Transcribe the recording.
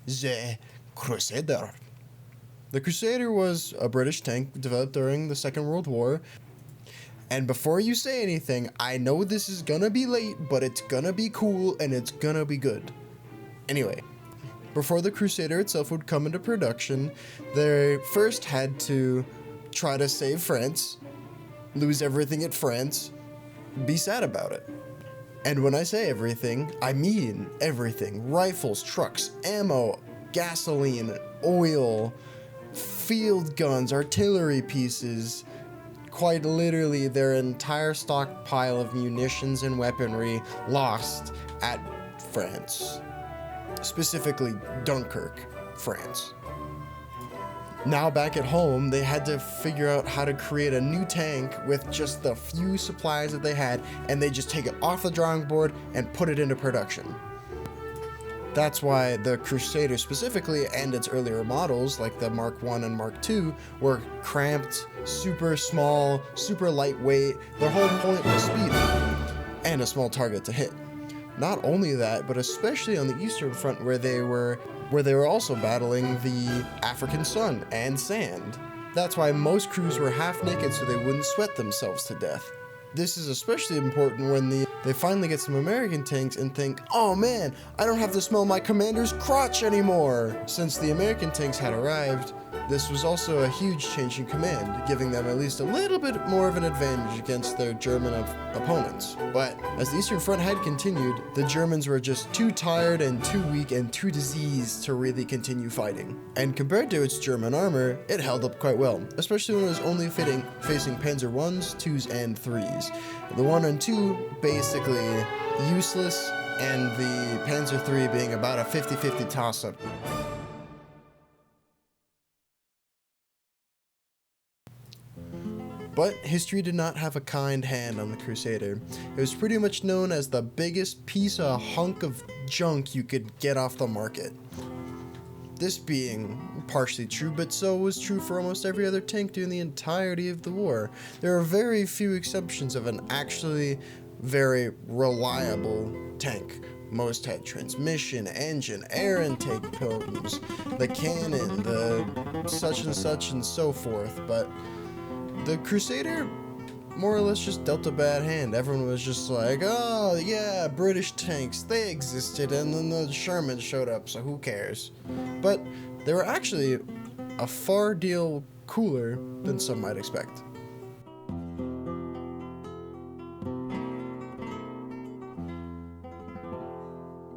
The Crusader. The Crusader was a British tank developed during the Second World War. And before you say anything, I know this is gonna be late, but it's gonna be cool and it's gonna be good. Anyway, before the Crusader itself would come into production, they first had to try to save France, lose everything at France, be sad about it. And when I say everything, I mean everything. Rifles, trucks, ammo, gasoline, oil, field guns, artillery pieces, quite literally their entire stockpile of munitions and weaponry lost at France. Specifically Dunkirk, France. Now back at home, they had to figure out how to create a new tank with just the few supplies that they had, and they just take it off the drawing board and put it into production. That's why the Crusader specifically, and its earlier models like the Mark I and Mark II, were cramped, super small, super lightweight. Their whole point was speed and a small target to hit. Not only that, but especially on the Eastern Front where they were also battling the African sun and sand. That's why most crews were half naked so they wouldn't sweat themselves to death. This is especially important when they finally get some American tanks and think, oh man, I don't have to smell my commander's crotch anymore. Since the American tanks had arrived, this was also a huge change in command, giving them at least a little bit more of an advantage against their German opponents. But as the Eastern Front had continued, the Germans were just too tired and too weak and too diseased to really continue fighting. And compared to its German armor, it held up quite well, especially when it was only facing Panzer Is, IIs, and IIIs. The 1 and 2 basically useless, and the Panzer III being about a 50-50 toss-up. But history did not have a kind hand on the Crusader. It was pretty much known as the biggest piece of hunk of junk you could get off the market. This being partially true, but so was true for almost every other tank during the entirety of the war. There are very few exceptions of an actually very reliable tank. Most had transmission, engine, air intake pistons, the cannon, the such and so forth, but the Crusader more or less just dealt a bad hand. Everyone was just like, oh yeah, British tanks, they existed, and then the Shermans showed up, so who cares? But they were actually a far deal cooler than some might expect.